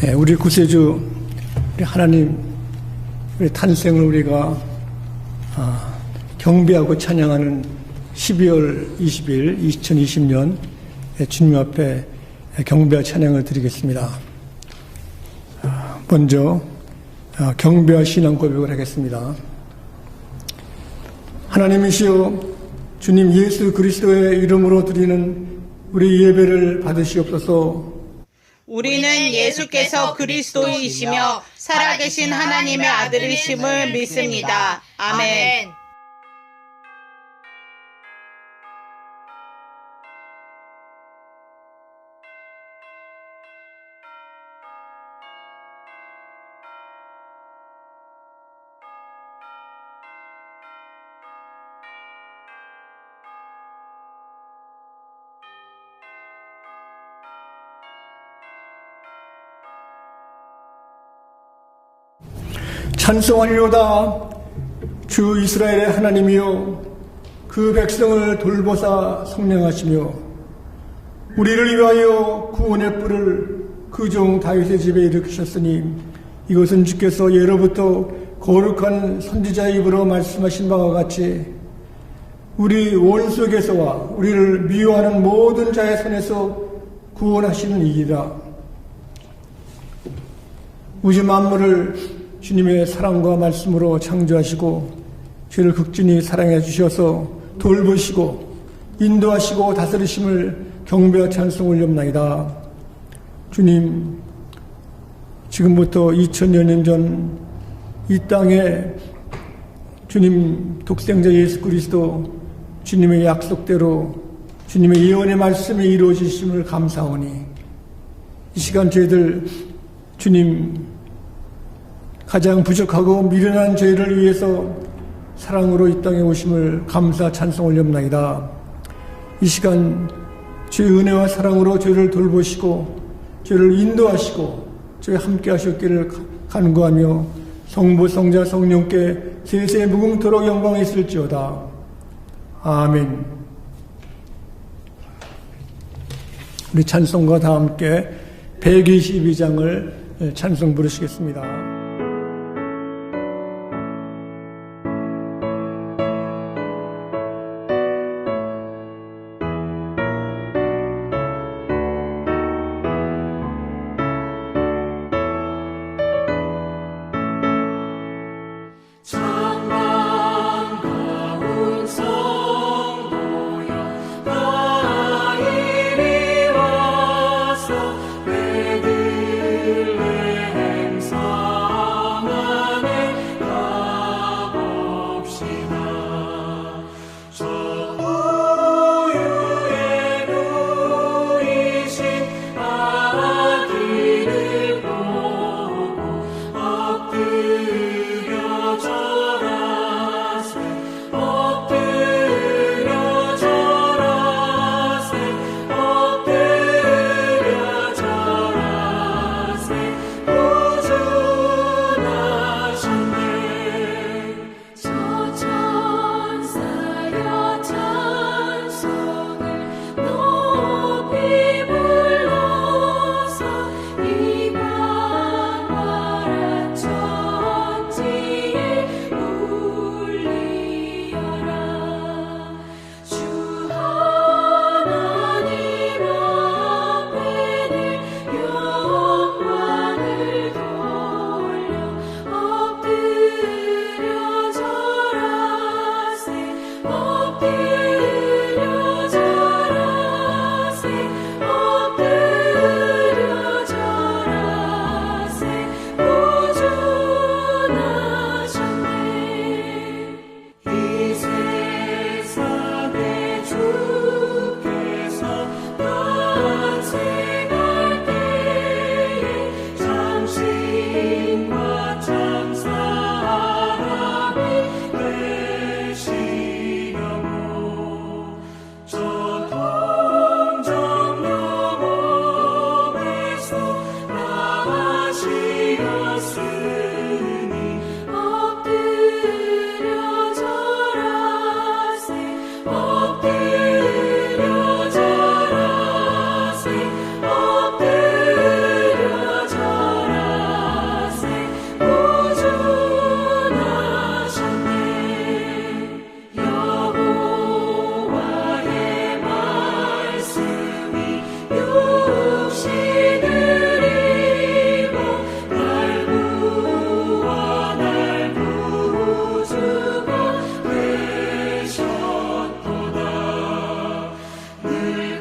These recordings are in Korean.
우리 구세주, 우리 하나님, 우리 탄생을 우리가 경배하고 찬양하는 12월 20일 2020년 주님 앞에 경배와 찬양을 드리겠습니다. 먼저 경배와 신앙 고백을 하겠습니다. 하나님이시여, 주님 예수 그리스도의 이름으로 드리는 우리 예배를 받으시옵소서. 우리는 예수께서 그리스도이시며 살아계신 하나님의 아들이심을 믿습니다. 아멘. 찬송하리로다. 주 이스라엘의 하나님이여, 그 백성을 돌보사 성령하시며 우리를 위하여 구원의 뿔을 그 종 다윗의 집에 일으키셨으니, 이것은 주께서 예로부터 거룩한 선지자의 입으로 말씀하신 바와 같이 우리 원수에게서와 우리를 미워하는 모든 자의 손에서 구원하시는 이이라. 우주 만물을 주님의 사랑과 말씀으로 창조하시고 죄를 극진히 사랑해 주셔서 돌보시고 인도하시고 다스리심을 경배와 찬송 올렸나이다. 주님, 지금부터 2000여 년 전 이 땅에 주님 독생자 예수 그리스도 주님의 약속대로 주님의 예언의 말씀이 이루어지심을 감사하오니, 이 시간 저희들 주님 가장 부족하고 미련한 저희를 위해서 사랑으로 이 땅에 오심을 감사 찬송 올렸나이다. 이 시간 주의 은혜와 사랑으로 저희를 돌보시고 저희를 인도하시고 저희 함께 하셨기를 간구하며 성부 성자 성령께 세세 무궁토록 영광이 있을지어다. 아멘. 우리 찬송과 다 함께 122장을 찬송 부르시겠습니다. 베들레헴 성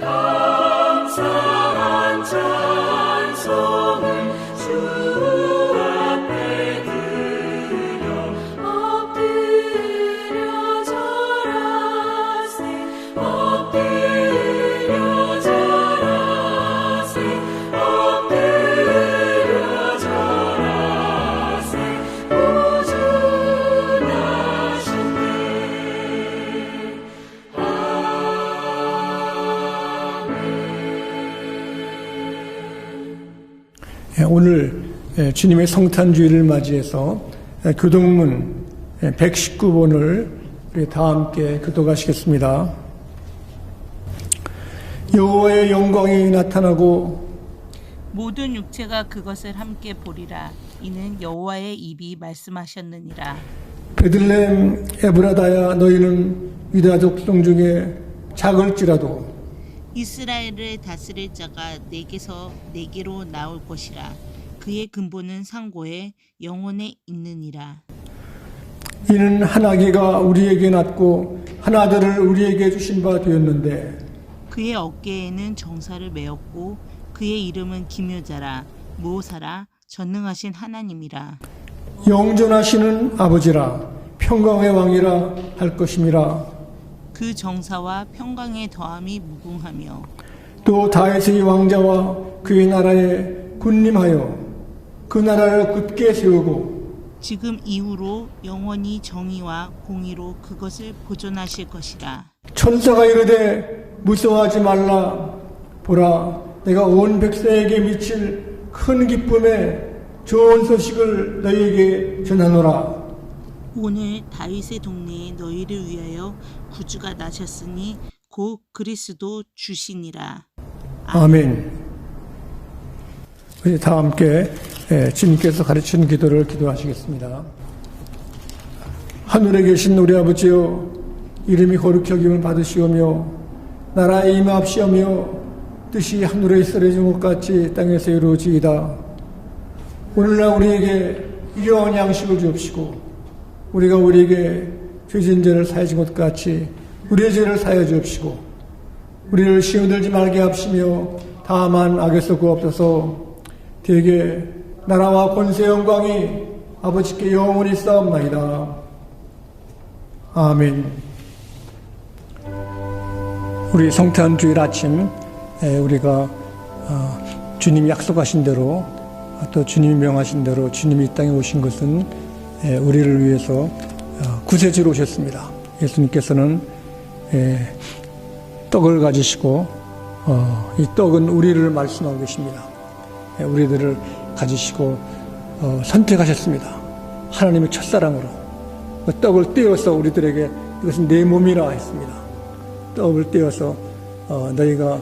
감사한 찬송을 주 앞에 드려 엎드려 절하세 엎드려 절하세 엎드려 절하세 구주나신 오늘 주님의 성탄주의를 맞이해서 교동문 119번을 우리 다 함께 교독하시겠습니다. 여호와의 영광이 나타나고 모든 육체가 그것을 함께 보리라. 이는 여호와의 입이 말씀하셨느니라. 베들레헴 에브라다야 너희는 유다 족속 중에 작을지라도 이스라엘을 다스릴 자가 내게서 내게로 나올 것이라. 그의 근본은 상고에 영혼에 있느니라. 이는 한 아기가 우리에게 낳고 한 아들을 우리에게 주신 바 되었는데 그의 어깨에는 정사를 메었고 그의 이름은 기묘자라 모사라 전능하신 하나님이라. 영존하시는 아버지라 평강의 왕이라 할 것임이라. 그 정사와 평강의 더함이 무궁하며 또 다윗의 왕자와 그의 나라에 군림하여 그 나라를 굳게 세우고 지금 이후로 영원히 정의와 공의로 그것을 보존하실 것이라. 천사가 이르되 무서워하지 말라. 보라 내가 온 백성에게 미칠 큰 기쁨에 좋은 소식을 너희에게 전하노라. 오늘 다윗의 동네에 너희를 위하여 구주가 나셨으니 곧 그리스도 주시니라. 아멘. 우리 다 함께 주님께서 가르치는 기도를 기도하시겠습니다. 하늘에 계신 우리 아버지여, 이름이 거룩히 여김을 받으시오며 나라에 임하옵시오며 뜻이 하늘에 쓰러진 것 같이 땅에서 이루어지이다. 오늘날 우리에게 일용할 양식을 주옵시고 우리가 우리에게 죄진 죄를 사해 준 것 같이 우리의 죄를 사해 주옵시고 우리를 시험 들지 말게 하시며 다만 악에서 구하옵소서. 대개 나라와 권세 영광이 아버지께 영원히 싸움나이다. 아멘. 우리 성탄주일 아침 우리가 주님이 약속하신 대로 또 주님이 명하신 대로 주님이 이 땅에 오신 것은 우리를 위해서 구세주로 오셨습니다. 예수님께서는 떡을 가지시고 이 떡은 우리를 말씀하고 계십니다. 우리들을 가지시고 선택하셨습니다. 하나님의 첫사랑으로 그 떡을 떼어서 우리들에게 이것은 내 몸이라 했습니다. 떡을 떼어서 너희가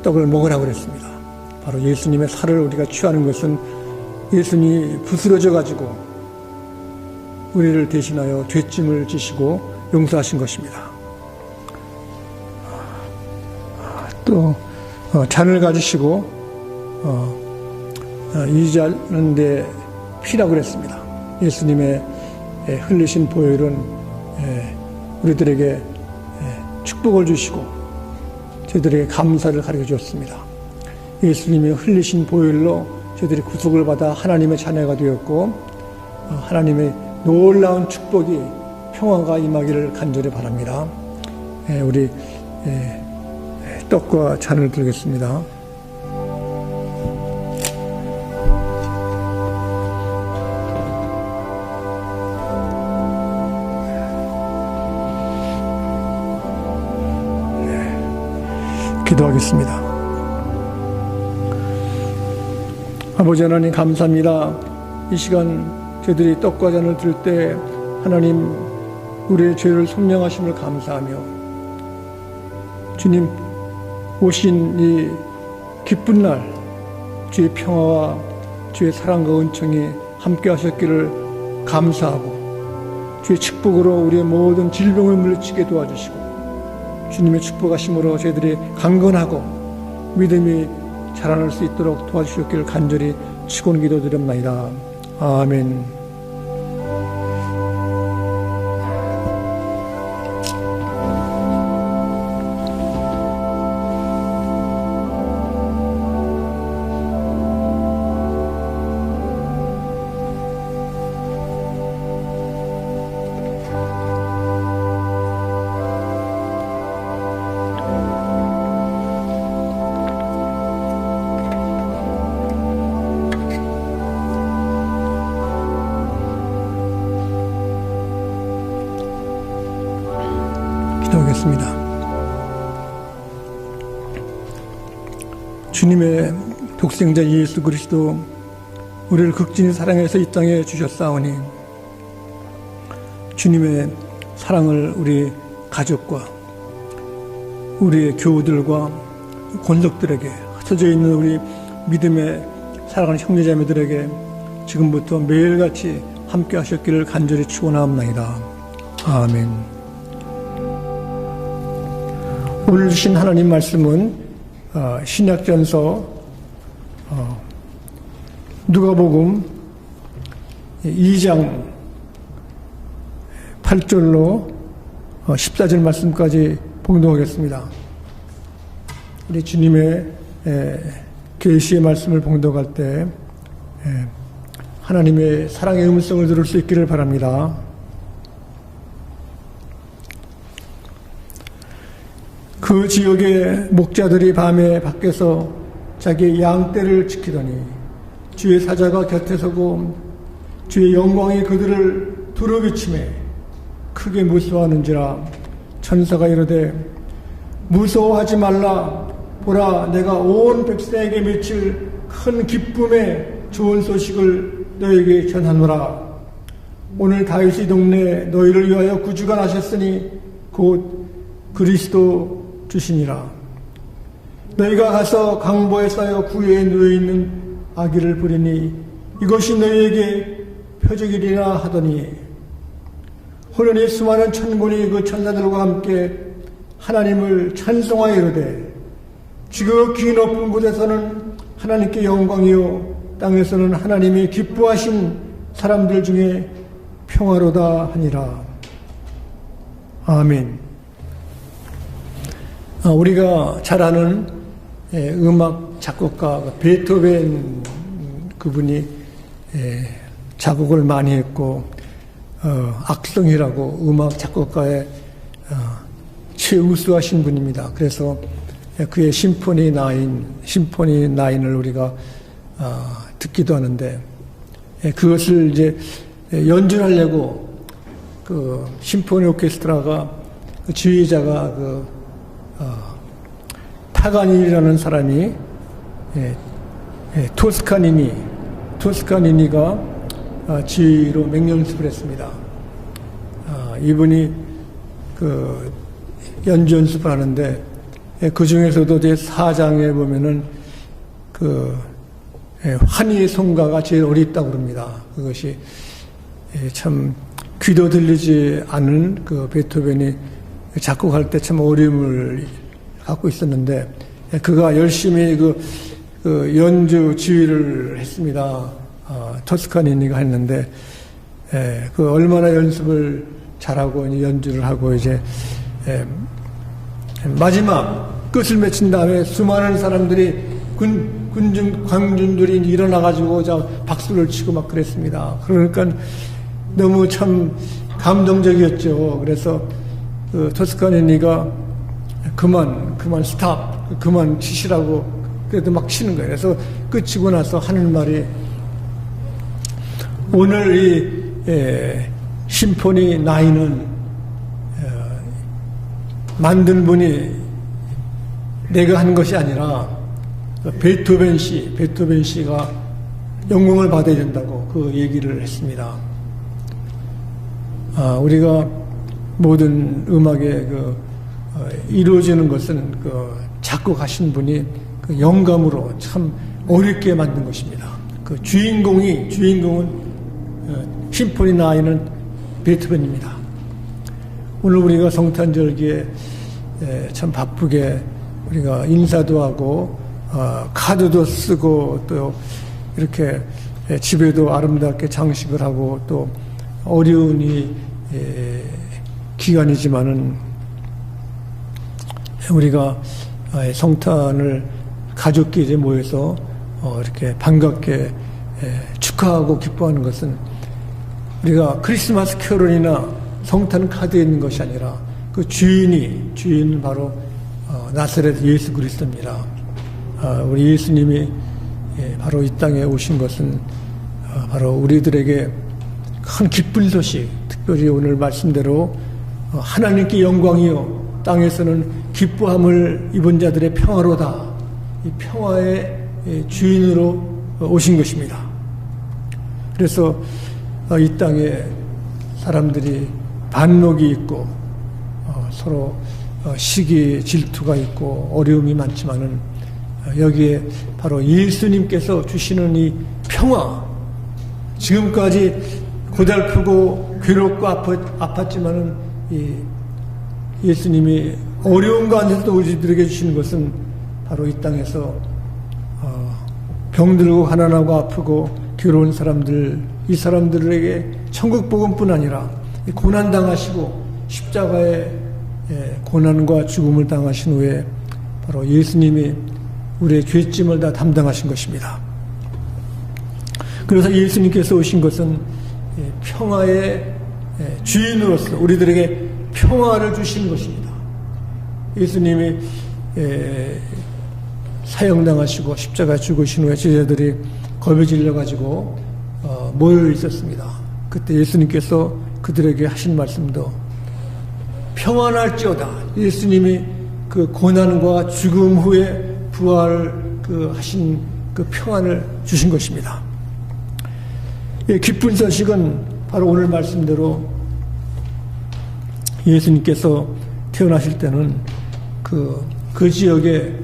떡을 먹으라고 그랬습니다. 바로 예수님의 살을 우리가 취하는 것은 예수님이 부스러져 가지고 우리를 대신하여 죄짐을 지시고 용서하신 것입니다. 또 잔을 가지시고 이 잔은 내 피라고 그랬습니다. 예수님의 흘리신 보혈은 우리들에게 축복을 주시고 저희들에게 감사를 가르쳐 주었습니다. 예수님이 흘리신 보혈로 저희들이 구속을 받아 하나님의 자녀가 되었고 하나님의 놀라운 축복이 평화가 임하기를 간절히 바랍니다. 우리 떡과 잔을 들겠습니다. 기도하겠습니다. 아버지 하나님 감사합니다. 이 시간 저희들이 떡과 잔을 들 때 하나님 우리의 죄를 속량하심을 감사하며 주님 오신 이 기쁜 날 주의 평화와 주의 사랑과 은총이 함께 하셨기를 감사하고 주의 축복으로 우리의 모든 질병을 물리치게 도와주시고 주님의 축복하심으로 저희들이 강건하고 믿음이 자라날 수 있도록 도와주셨기를 간절히 축원 기도드립니다. 아멘. 기도하겠습니다. 주님의 독생자 예수 그리스도 우리를 극진히 사랑해서 이 땅에 주셨사오니 주님의 사랑을 우리 가족과 우리의 교우들과 권속들에게 흩어져 있는 우리 믿음의 사랑하는 형제자매들에게 지금부터 매일같이 함께 하셨기를 간절히 축원하옵나이다. 아멘. 오늘 주신 하나님 말씀은 신약전서 누가복음 2장 8절로 14절 말씀까지 봉독하겠습니다. 우리 주님의 계시의 말씀을 봉독할 때 하나님의 사랑의 음성을 들을 수 있기를 바랍니다. 그 지역의 목자들이 밤에 밖에서 자기의 양떼를 지키더니 주의 사자가 곁에 서고 주의 영광이 그들을 두루비치매 크게 무서워하는지라. 천사가 이르되 무서워하지 말라. 보라, 내가 온 백성에게 미칠 큰 기쁨의 좋은 소식을 너에게 전하노라. 오늘 다윗의 동네에 너희를 위하여 구주가 나셨으니 곧 그리스도 주시니라. 너희가 가서 강보에 쌓여 구유에 누워있는 아기를 부리니 이것이 너희에게 표적이리라 하더니 호련히 수많은 천군이 그 천사들과 함께 하나님을 찬송하여 이르되 지극히 높은 곳에서는 하나님께 영광이요 땅에서는 하나님이 기뻐하신 사람들 중에 평화로다 하니라. 아멘. 우리가 잘 아는 음악 작곡가 베토벤 그분이 작곡을 많이 했고 악성이라고 음악 작곡가의 최우수하신 분입니다. 그래서 그의 심포니 9을 우리가 듣기도 하는데 그것을 이제 연주하려고 그 심포니 오케스트라가 그 지휘자가 파가니니라는 사람이 토스카니니가 지휘로 맹연습을 했습니다. 이분이 그 연주 연습을 하는데 그 중에서도 제 4장에 보면은 그 환희의 송가가 제일 어렵다고 그럽니다. 그것이 참 귀도 들리지 않은 그 베토벤이 작곡할 때 참 어려움을 갖고 있었는데 그가 열심히 그 연주 지휘를 했습니다. 토스카니니가 했는데 그 얼마나 연습을 잘하고 연주를 하고 이제 마지막 끝을 맺힌 다음에 수많은 사람들이 광준들이 일어나가지고 박수를 치고 막 그랬습니다. 그러니까 너무 참 감동적이었죠. 그래서 그 토스카니니가 그만 스탑, 그만 치시라고 그래도 막 치는 거예요. 그래서 끝이고 나서 하는 말이 오늘 이 심포니 9은 만든 분이 내가 한 것이 아니라 베토벤 씨가 영광을 받아야 된다고 그 얘기를 했습니다. 우리가 모든 음악에 이루어지는 것은 그 작곡하신 분이 그 영감으로 참 어렵게 만든 것입니다. 그 주인공은 심포니 9은 베토벤입니다. 오늘 우리가 성탄절기에 참 바쁘게 우리가 인사도 하고 카드도 쓰고 또 이렇게 집에도 아름답게 장식을 하고 또 어려운 이 기간이지만은 우리가 성탄을 가족끼리 모여서 이렇게 반갑게 축하하고 기뻐하는 것은 우리가 크리스마스 캐롤이나 성탄 카드에 있는 것이 아니라 그 주인은 바로 나사렛 예수 그리스도입니다. 우리 예수님이 바로 이 땅에 오신 것은 바로 우리들에게 큰 기쁜 소식, 특별히 오늘 말씀대로 하나님께 영광이요 땅에서는 기뻐함을 입은 자들의 평화로다. 이 평화의 주인으로 오신 것입니다. 그래서 이 땅에 사람들이 반목이 있고 서로 시기 질투가 있고 어려움이 많지만은 여기에 바로 예수님께서 주시는 이 평화, 지금까지 고달프고 괴롭고 아팠지만은 이 예수님이 어려운 가운데서도 우리들에게 주시는 것은 바로 이 땅에서 병들고 가난하고 아프고 괴로운 사람들, 이 사람들에게 천국 복음뿐 아니라 고난 당하시고 십자가의 고난과 죽음을 당하신 후에 바로 예수님이 우리의 죄짐을 다 담당하신 것입니다. 그래서 예수님께서 오신 것은 평화의 주인으로서 우리들에게 평화를 주시는 것입니다. 예수님이 사형당하시고 십자가에 죽으신 후에 제자들이 겁에 질려가지고 모여 있었습니다. 그때 예수님께서 그들에게 하신 말씀도 평안할지어다. 예수님이 그 고난과 죽음 후에 부활 하신 그 평안을 주신 것입니다. 기쁜 소식은 바로 오늘 말씀대로 예수님께서 태어나실 때는 그 지역의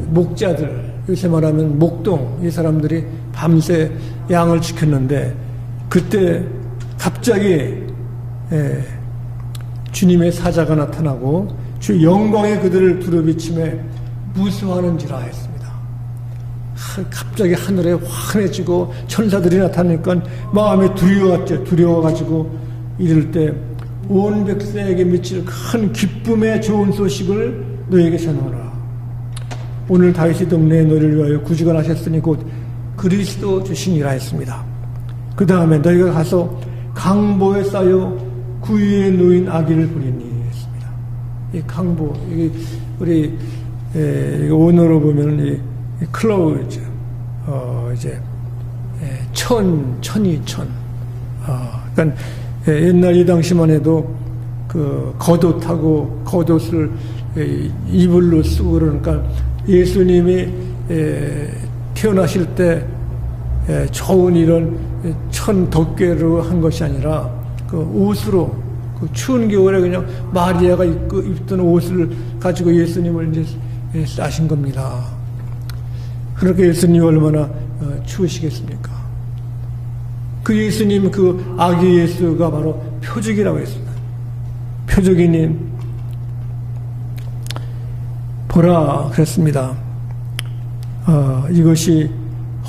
목자들, 요새 말하면 목동, 이 사람들이 밤새 양을 지켰는데 그때 갑자기 주님의 사자가 나타나고 주 영광의 그들을 두루비침에 무수하는지라 했습니다. 갑자기 하늘에 환해지고 천사들이 나타나니까 마음이 두려웠죠. 두려워가지고 이럴 때 온 백성에게 미칠 큰 기쁨의 좋은 소식을 너에게 전하노라. 오늘 다윗의 동네에 너를 위하여 구주가 나셨으니 곧 그리스도 주시니라 했습니다. 그 다음에 너희가 가서 강보에 쌓여 구유에 놓인 아기를 보리니 했습니다. 이 강보, 우리 원어로 보면 이 클라우즈, 이제 천이천. 그러니까 옛날 이 당시만 해도 그 겉옷하고 겉옷을 이불로 쓰고 그러니까 예수님이 태어나실 때 좋은 이런 천 덮개로 한 것이 아니라 그 옷으로 그 추운 겨울에 그냥 마리아가 입던 옷을 가지고 예수님을 이제 싸신 겁니다. 그렇게 예수님이 얼마나 추우시겠습니까? 그 예수님, 그 아기 예수가 바로 표적이라고 했습니다. 표적이니 보라 그랬습니다. 이것이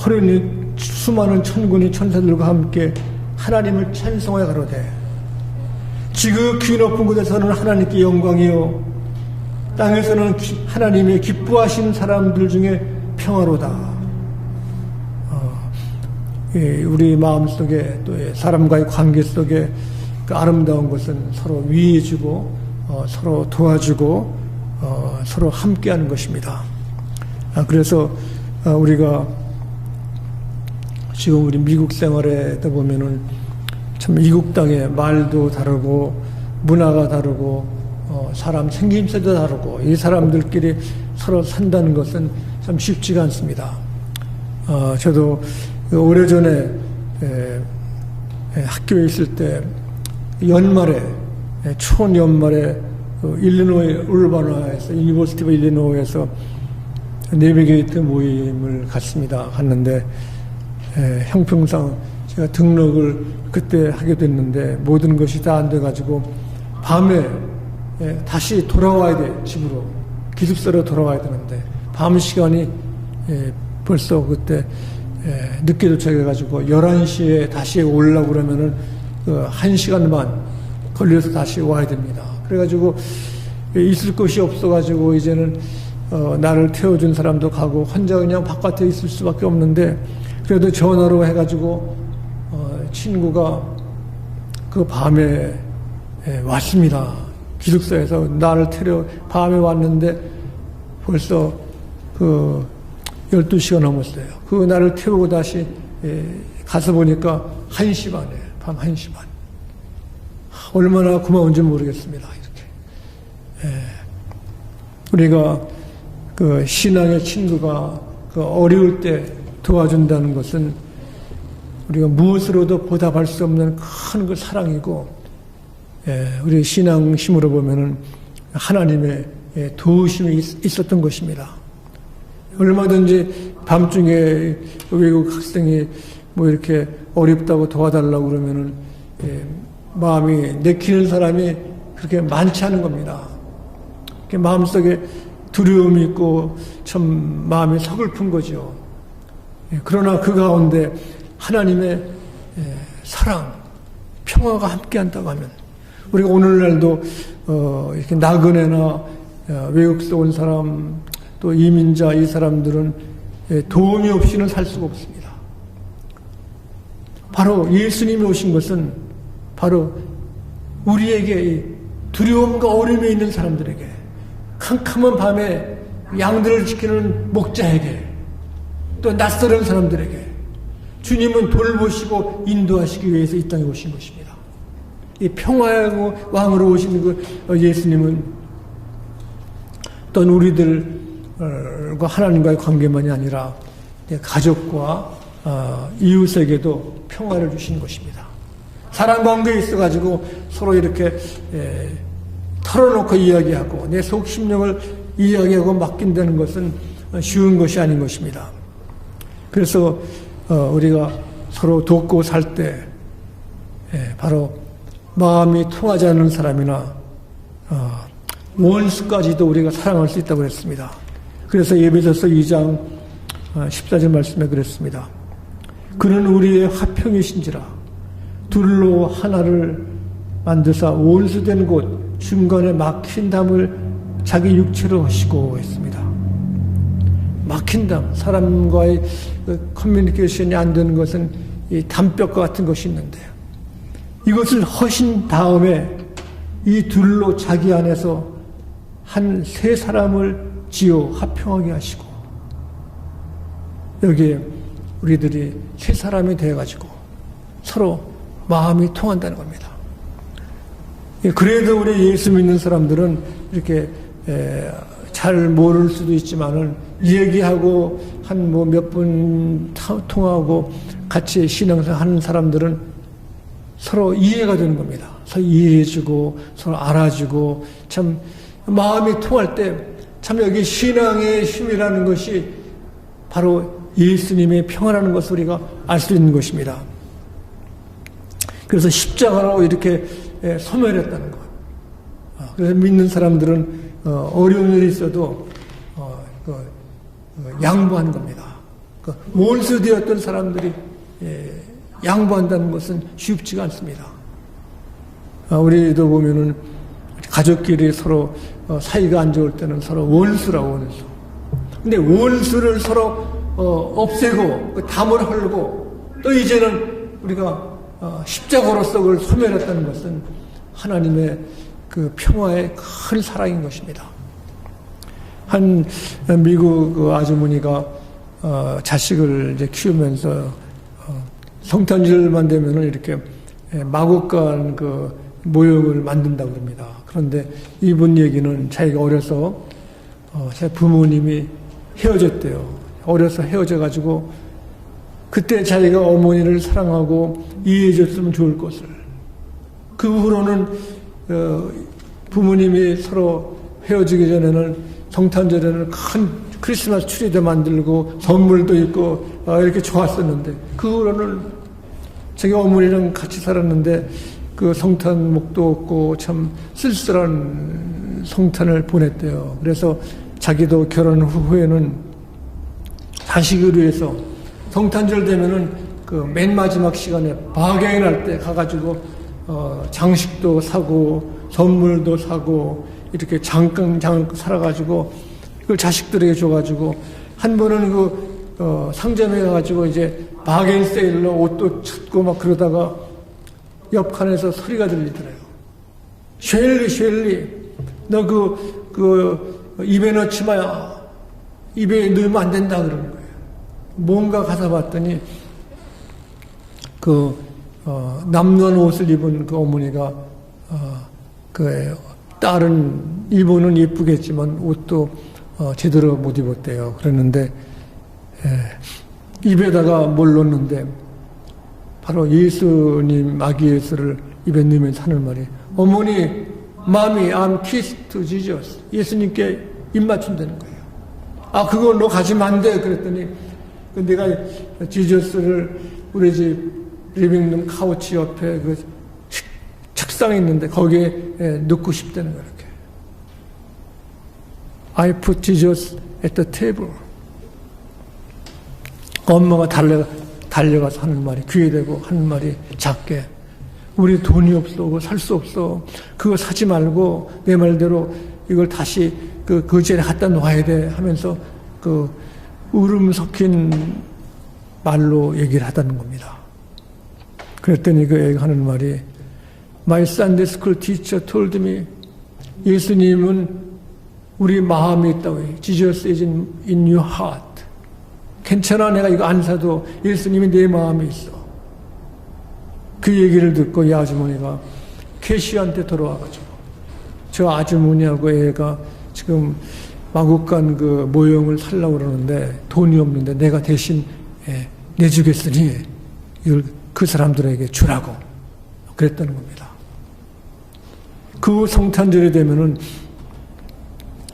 허련히 수많은 천군이 천사들과 함께 하나님을 찬송하여 가로되 지극히 높은 곳에서는 하나님께 영광이요 땅에서는 하나님의 기뻐하시는 사람들 중에 평화로다. 우리 마음속에 또 사람과의 관계 속에 그 아름다운 것은 서로 위해주고 서로 도와주고 서로 함께하는 것입니다. 그래서 우리가 지금 우리 미국 생활에다 보면은 참 이국 땅의 말도 다르고 문화가 다르고 사람 생김새도 다르고 이 사람들끼리 서로 산다는 것은 참 쉽지가 않습니다. 저도 오래전에 학교에 있을 때 연말에 추운 연말에 일리노이 울바나에서 유니버시티 오브 일리노이에서 내비게이트 모임을 갔는데 형평상 제가 등록을 그때 하게 됐는데 모든 것이 다 안 돼가지고 밤에 다시 돌아와야 돼. 집으로 기숙사로 돌아와야 되는데 밤 시간이 벌써 그때 늦게 도착해가지고 11시에 다시 오려고 그러면은 1시간만 걸려서 다시 와야 됩니다. 그래가지고 있을 곳이 없어가지고 이제는 나를 태워준 사람도 가고 혼자 그냥 바깥에 있을 수밖에 없는데 그래도 전화로 해가지고 친구가 그 밤에 왔습니다. 기숙사에서 나를 태려 밤에 왔는데 벌써 12시가 넘었어요. 그 나를 태우고 다시 가서 보니까 1시 반에 밤 1시 반. 얼마나 고마운지 모르겠습니다. 이렇게 우리가 그 신앙의 친구가 그 어려울 때 도와준다는 것은 우리가 무엇으로도 보답할 수 없는 큰 그 사랑이고, 우리 신앙심으로 보면은 하나님의 도우심이 있었던 것입니다. 얼마든지 밤중에 외국 학생이 뭐 이렇게 어렵다고 도와달라고 그러면은 마음이 내키는 사람이 그렇게 많지 않은 겁니다. 마음속에 두려움이 있고 참 마음이 서글픈 거죠. 그러나 그 가운데 하나님의 사랑, 평화가 함께한다고 하면, 우리가 오늘날도 이렇게 나그네나 외국에서 온 사람, 또 이민자, 이 사람들은 도움이 없이는 살 수가 없습니다. 바로 예수님이 오신 것은 바로 우리에게 두려움과 어려움에 있는 사람들에게, 캄캄한 밤에 양들을 지키는 목자에게, 또 낯설은 사람들에게 주님은 돌보시고 인도하시기 위해서 이 땅에 오신 것입니다. 이 평화의 왕으로 오신 그 예수님은 또 우리들과 하나님과의 관계만이 아니라 가족과 이웃에게도 평화를 주신 것입니다. 사람 관계에 있어가지고 서로 이렇게 털어놓고 이야기하고 내 속 심령을 이야기하고 맡긴다는 것은 쉬운 것이 아닌 것입니다. 그래서 우리가 서로 돕고 살 때 바로 마음이 통하지 않는 사람이나 원수까지도 우리가 사랑할 수 있다고 했습니다. 그래서 에베소서 2장 14절 말씀에 그랬습니다. 그는 우리의 화평이신지라 둘로 하나를 만드사 원수된 곳 중간에 막힌 담을 자기 육체로 하시고 했습니다. 막힌 담, 사람과의 커뮤니케이션이 안 되는 것은 이 담벽과 같은 것이 있는데, 이것을 하신 다음에 이 둘로 자기 안에서 한 세 사람을 지어 화평하게 하시고, 여기에 우리들이 세 사람이 되어가지고 서로 마음이 통한다는 겁니다. 그래도 우리 예수 믿는 사람들은 이렇게 잘 모를 수도 있지만은 얘기하고 한 뭐 몇 분 통하고 같이 신앙생활 하는 사람들은 서로 이해가 되는 겁니다. 서로 이해해주고 서로 알아주고 참 마음이 통할 때 참 여기 신앙의 힘이라는 것이 바로 예수님의 평화라는 것을 우리가 알 수 있는 것입니다. 그래서 십자가로 이렇게 소멸했다는 것. 그래서 믿는 사람들은 어려운 일이 있어도 양보하는 겁니다. 원수되었던 사람들이 양보한다는 것은 쉽지가 않습니다. 우리도 보면은 가족끼리 서로 사이가 안 좋을 때는 서로 원수라고 원수. 근데 원수를 서로 없애고 그 담을 헐고 또 이제는 우리가 십자가로서 그걸 소멸했다는 것은 하나님의 그 평화의 큰 사랑인 것입니다. 한 미국 그 아주머니가 자식을 이제 키우면서 성탄절만 되면은 이렇게 마곡간 그 모형을 만든다고 그럽니다. 그런데 이분 얘기는 자기가 어려서 제 부모님이 헤어졌대요. 어려서 헤어져가지고 그때 자기가 어머니를 사랑하고 이해해줬으면 좋을 것을, 그 후로는 부모님이 서로 헤어지기 전에는 성탄절에는 큰 크리스마스 트리도 만들고 선물도 있고 이렇게 좋았었는데, 그 후로는 자기 어머니랑 같이 살았는데 그 성탄목도 없고 참 쓸쓸한 성탄을 보냈대요. 그래서 자기도 결혼 후에는 자식을 위해서 성탄절 되면은 그 맨 마지막 시간에 박양이 날 때 가가지고 장식도 사고 선물도 사고 이렇게 잠깐 살아가지고 그걸 자식들에게 줘가지고, 한 번은 그 상점에 가가지고 이제 바겐 세일로 옷도 찾고 막 그러다가 옆칸에서 소리가 들리더래요. 쉘리 너 그 입에 넣지 마야, 입에 넣으면 안 된다 그러는 거예요. 뭔가 가서 봤더니 남루한 옷을 입은 그 어머니가 그 딸은 이모는 예쁘겠지만 옷도 제대로 못 입었대요. 그랬는데 입에다가 뭘 넣었는데 바로 예수님 아기 예수를 입에 넣으면서 하는 말이 어머니 마미 I'm kissed to Jesus. 예수님께 입 맞춘다는 거예요. 아 그거 너 가지면 안 돼. 그랬더니 내가 지저스를 우리 집 리빙룸 카우치 옆에 그 책상에 있는데 거기에 넣고 싶다는 거예요. 이렇게. I put Jesus at the table. 엄마가 달려가서 하는 말이 귀에 대고 하는 말이 작게 우리 돈이 없어 살 수 없어 그거 사지 말고 내 말대로 이걸 다시 그 자리에 갖다 놓아야 돼 하면서 그 울음 섞인 말로 얘기를 하다는 겁니다. 그랬더니 그 애가 하는 말이 My Sunday School teacher told me 예수님은 우리 마음에 있다고 해요. Jesus is in your heart. 괜찮아 내가 이거 안 사도 예수님이 내 마음에 있어. 그 얘기를 듣고 이 아주머니가 캐시한테 돌아와가지고 저 아주머니하고 애가 지금 마국간 그 모형을 살려고 그러는데 돈이 없는데 내가 대신 내주겠으니 이걸 그 사람들에게 주라고 그랬다는 겁니다. 그 성탄절이 되면은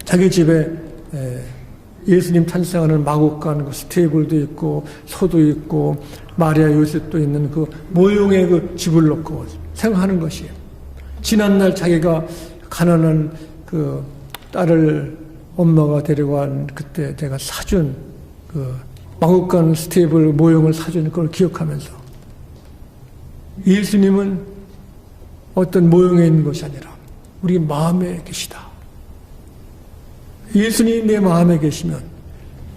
자기 집에 예수님 탄생하는 마국간 그 스테이블도 있고 소도 있고 마리아 요셉도 있는 그 모형의 그 집을 놓고 생각하는 것이에요. 지난날 자기가 가난한 그 딸을 엄마가 데려간 그때 제가 사준 그 마국간 스테이블 모형을 사준 그걸 기억하면서 예수님은 어떤 모형에 있는 것이 아니라 우리 마음에 계시다. 예수님이 내 마음에 계시면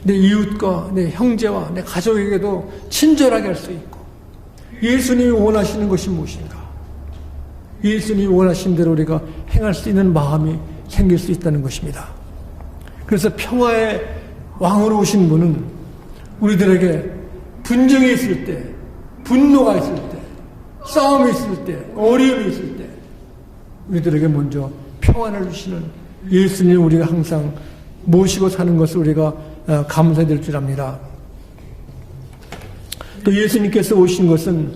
내 이웃과 내 형제와 내 가족에게도 친절하게 할 수 있고 예수님이 원하시는 것이 무엇인가? 예수님이 원하신 대로 우리가 행할 수 있는 마음이 생길 수 있다는 것입니다. 그래서 평화의 왕으로 오신 분은 우리들에게 분쟁이 있을 때, 분노가 있을 때, 싸움이 있을 때, 어려움이 있을 때 우리들에게 먼저 평안을 주시는 예수님 우리가 항상 모시고 사는 것을 우리가 감사해야 될 줄 압니다. 또 예수님께서 오신 것은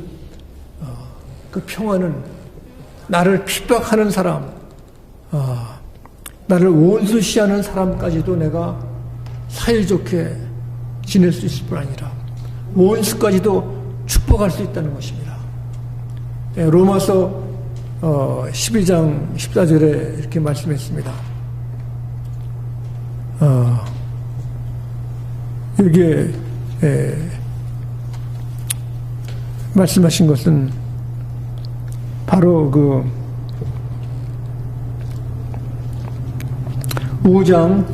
그 평안은 나를 핍박하는 사람, 나를 원수시하는 사람까지도 내가 사이좋게 지낼 수 있을 뿐 아니라 원수까지도 축복할 수 있다는 것입니다. 로마서 12장 14절에 이렇게 말씀했습니다. 여기에 말씀하신 것은 바로 그 5장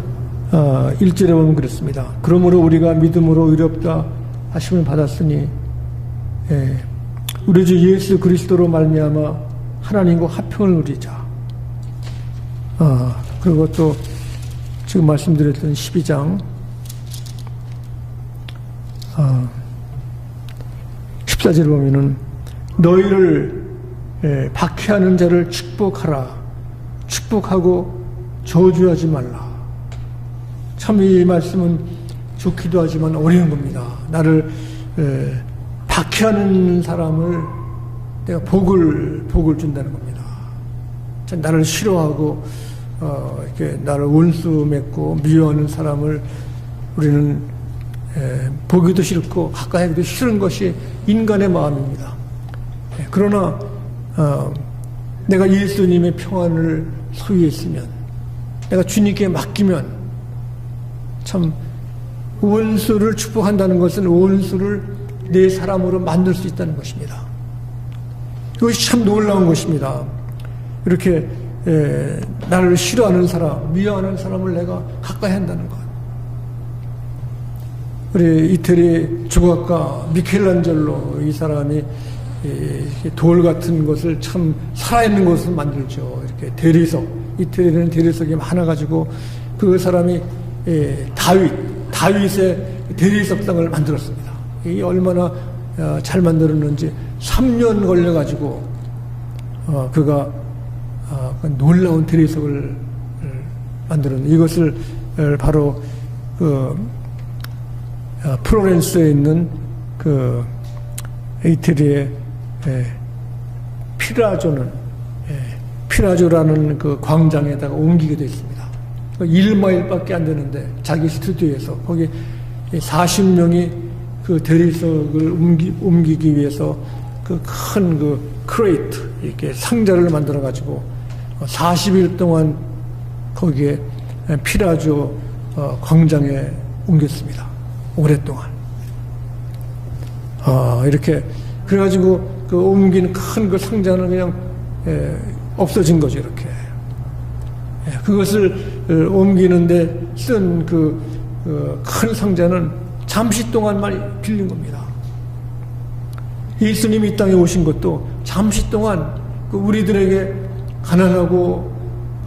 1절에 보면 그렇습니다. 그러므로 우리가 믿음으로 의롭다 하심을 받았으니 우리 주 예수 그리스도로 말미암아 하나님과 화평을 누리자. 그리고 또 지금 말씀드렸던 12장 14절에 보면은 너희를 박해하는 자를 축복하라. 축복하고 저주하지 말라. 참 이 말씀은 좋기도 하지만 어려운 겁니다. 나를 박해하는 사람을 내가 복을 준다는 겁니다. 나를 싫어하고 이렇게 나를 원수 맺고 미워하는 사람을 우리는 보기도 싫고 가까이 하기도 싫은 것이 인간의 마음입니다. 그러나 내가 예수님의 평안을 소유했으면 내가 주님께 맡기면 참 원수를 축복한다는 것은 원수를 내 사람으로 만들 수 있다는 것입니다. 이것이 참 놀라운 것입니다. 이렇게 나를 싫어하는 사람, 미워하는 사람을 내가 가까이 한다는 것. 우리 이태리 조각가 미켈란젤로 이 사람이 돌 같은 것을 참 살아있는 것을 만들죠. 이렇게 대리석, 이태리에는 대리석이 많아가지고 그 사람이 다윗의 대리석상을 만들었습니다. 이 얼마나 잘 만들었는지 3년 걸려가지고 그가 놀라운 대리석을 만들었는데 이것을 바로 플로렌스에 있는 이태리의 피라조라는 그 광장에다가 옮기게 됐습니다. 1마일밖에 안 되는데 자기 스튜디오에서 거기 40명이 그 대리석을 옮기기 위해서 그 큰 크레이트 이렇게 상자를 만들어 가지고 40일 동안 거기에 피라조 광장에 옮겼습니다. 오랫동안. 이렇게 그래가지고 그 옮긴 큰 그 상자는 그냥 없어진 거죠. 이렇게. 그것을 옮기는데 쓴 큰 상자는 잠시 동안만 빌린 겁니다. 예수님이 이 땅에 오신 것도 잠시 동안 우리들에게 가난하고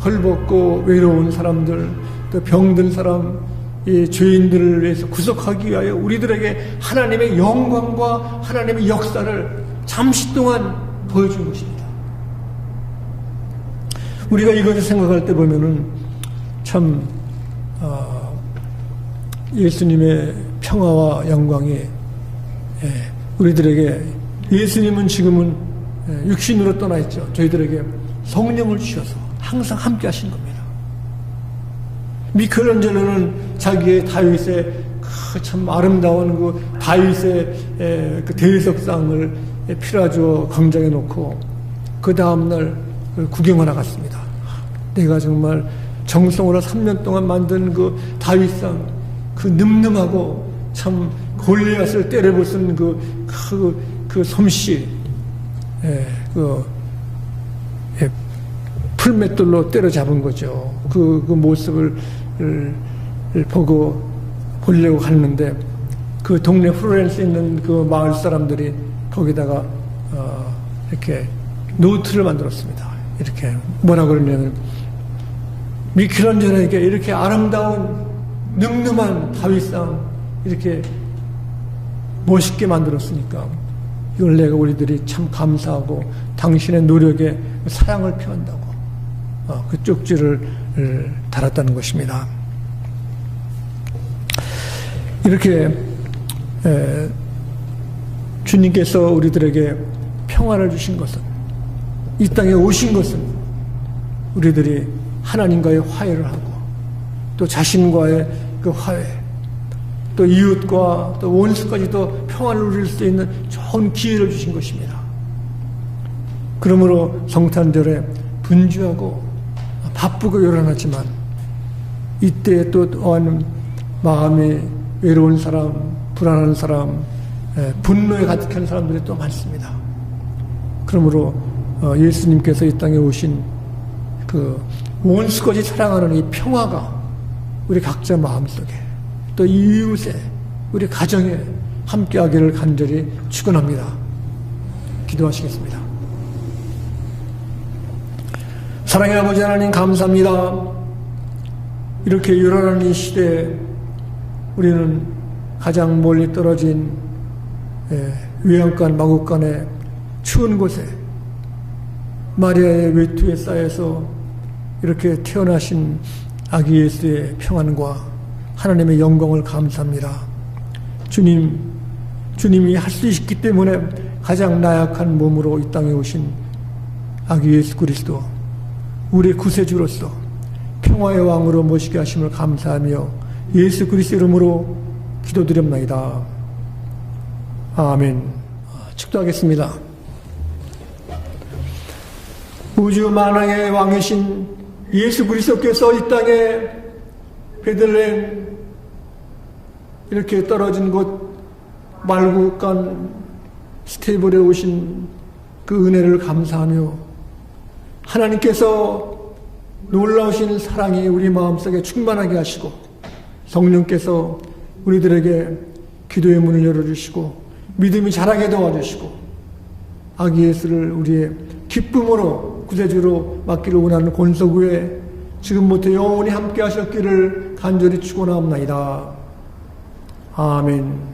헐벗고 외로운 사람들, 또 병든 사람, 이 죄인들을 위해서 구속하기 위하여 우리들에게 하나님의 영광과 하나님의 역사를 잠시 동안 보여준 것입니다. 우리가 이것을 생각할 때 보면은 참 예수님의 평화와 영광이 우리들에게 예수님은 지금은 육신으로 떠나 있죠. 저희들에게 성령을 주셔서 항상 함께 하신 겁니다. 미켈란젤로는 자기의 다윗의 참 아름다운 그 다윗의 그 대리석상을 피라조 광장에 놓고 그 다음날 구경하러 갔습니다. 내가 정말 정성으로 3년 동안 만든 그 다윗상, 그 늠름하고 참 골리앗을 때려부순 그 솜씨, 풀맷돌로 때려잡은 거죠. 그 모습을 보려고 갔는데 그 동네 플로렌스에 있는 그 마을 사람들이 거기다가 이렇게 노트를 만들었습니다. 이렇게 뭐라 그러냐면 미켈란젤로에게 이렇게 아름다운 늠름한 다윗상 이렇게 멋있게 만들었으니까 이걸 내가 우리들이 참 감사하고 당신의 노력에 사랑을 표한다고 그 쪽지를 달았다는 것입니다. 이렇게 주님께서 우리들에게 평화를 주신 것은, 이 땅에 오신 것은 우리들이 하나님과의 화해를 하고 또 자신과의 그 화해, 또 이웃과 또 원수까지도 평화를 누릴 수 있는 좋은 기회를 주신 것입니다. 그러므로 성탄절에 분주하고 바쁘고 요란하지만 이때 또 또한 마음이 외로운 사람, 불안한 사람, 분노에 가득한 사람들이 또 많습니다. 그러므로 예수님께서 이 땅에 오신 그 원수까지 사랑하는 이 평화가 우리 각자 마음속에 또 이웃에 우리 가정에 함께하기를 간절히 축원합니다. 기도하시겠습니다. 사랑의 아버지 하나님 감사합니다. 이렇게 요란한 이 시대에 우리는 가장 멀리 떨어진 외양간 마국간의 추운 곳에 마리아의 외투에 쌓여서 이렇게 태어나신 아기 예수의 평안과 하나님의 영광을 감사합니다. 주님이 할 수 있기 때문에 가장 나약한 몸으로 이 땅에 오신 아기 예수 그리스도, 우리의 구세주로서 평화의 왕으로 모시게 하심을 감사하며 예수 그리스도 이름으로 기도드립니다. 아멘. 축도하겠습니다. 우주 만왕의 왕이신 예수 그리스도께서 이 땅에 베들레헴 이렇게 떨어진 곳 말국간 스테이블에 오신 그 은혜를 감사하며 하나님께서 놀라우신 사랑이 우리 마음속에 충만하게 하시고 성령께서 우리들에게 기도의 문을 열어주시고 믿음이 자라게 도와주시고 아기 예수를 우리의 기쁨으로 구세주로 맡기를 원하는 권속후에 지금부터 영원히 함께 하셨기를 간절히 축원하옵나이다. 아멘.